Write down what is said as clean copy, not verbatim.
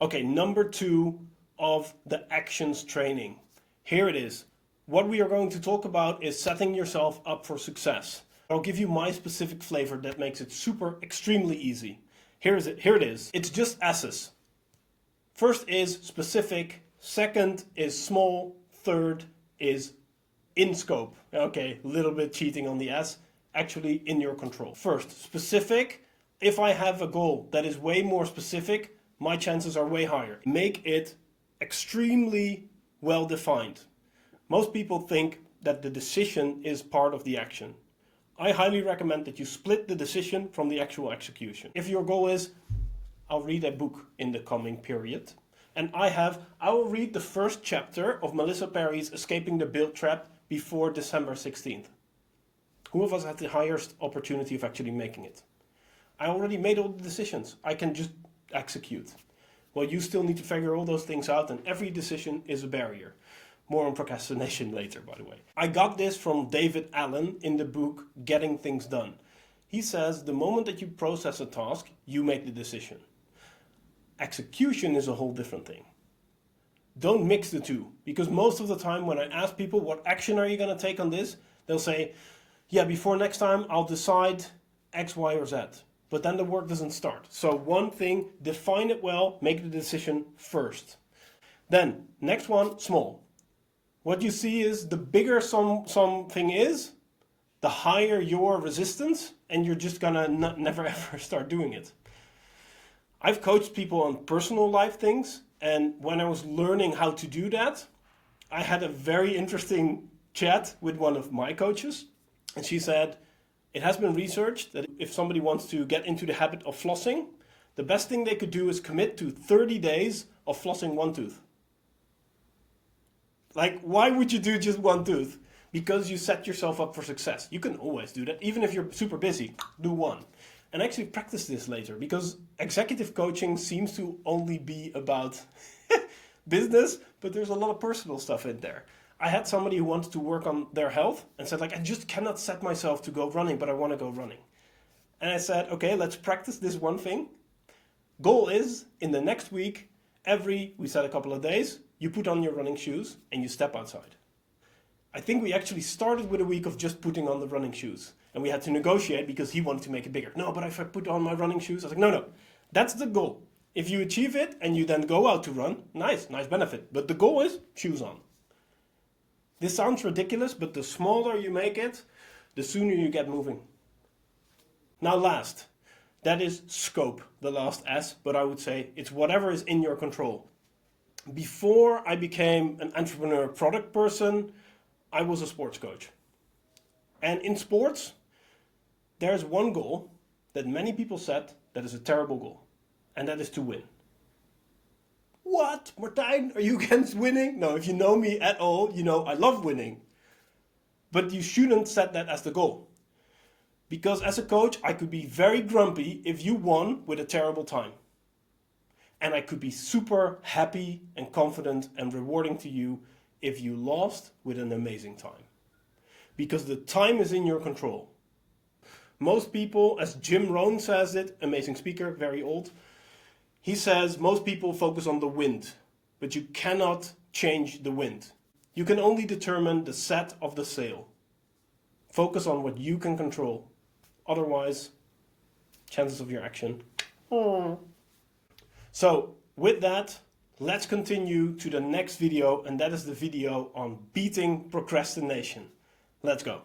Okay, number 2 of the actions training. Here it is. What we are going to talk about is setting yourself up for success. I'll give you my specific flavor that makes it extremely easy. Here it is. It's just S's. First is specific, second is small, third is in scope. Okay, a little bit cheating on the S, actually in your control. First, specific. If I have a goal that is way more specific, my chances are way higher. Make it extremely well defined. Most people think that the decision is part of the action. I highly recommend that you split the decision from the actual execution. If your goal is, I'll read a book in the coming period, and I will read the first chapter of Melissa Perry's Escaping the Build Trap before December 16th. Who of us had the highest opportunity of actually making it? I already made all the decisions. I can just execute. Well, you still need to figure all those things out, and every decision is a barrier. More on procrastination later, by the way. I got this from David Allen in the book Getting Things Done. He says the moment that you process a task, you make the decision. Execution is a whole different thing. Don't mix the two, because most of the time when I ask people what action are you going to take on this, they'll say, yeah, before next time I'll decide X, Y, or Z. But then the work doesn't start. So one thing, define it well, make the decision first. Then, next one, small. What you see is the bigger something is, the higher your resistance, and you're just gonna never ever start doing it. I've coached people on personal life things, and when I was learning how to do that, I had a very interesting chat with one of my coaches, and she said, it has been researched that if somebody wants to get into the habit of flossing, the best thing they could do is commit to 30 days of flossing one tooth. Like, why would you do just one tooth? Because you set yourself up for success. You can always do that. Even if you're super busy, do one. And actually practice this later, because executive coaching seems to only be about business, but there's a lot of personal stuff in there. I had somebody who wanted to work on their health and said, like, I just cannot set myself to go running, but I want to go running. And I said, okay, let's practice this one thing. Goal is, in the next week, we said a couple of days, you put on your running shoes and you step outside. I think we actually started with a week of just putting on the running shoes. And we had to negotiate because he wanted to make it bigger. No, but if I put on my running shoes, I was like, no, that's the goal. If you achieve it and you then go out to run, nice benefit. But the goal is shoes on. This sounds ridiculous, but the smaller you make it, the sooner you get moving. Now last, that is scope, the last S, but I would say it's whatever is in your control. Before I became an entrepreneur product person, I was a sports coach. And in sports, there's one goal that many people set that is a terrible goal, and that is to win. What, Martijn, are you against winning? No, if you know me at all, you know I love winning. But you shouldn't set that as the goal. Because as a coach, I could be very grumpy if you won with a terrible time. And I could be super happy and confident and rewarding to you if you lost with an amazing time. Because the time is in your control. Most people, as Jim Rohn says it, amazing speaker, very old, he says most people focus on the wind, but you cannot change the wind. You can only determine the set of the sail. Focus on what you can control. Otherwise, chances of your action. So, with that, let's continue to the next video, and that is the video on beating procrastination. Let's go.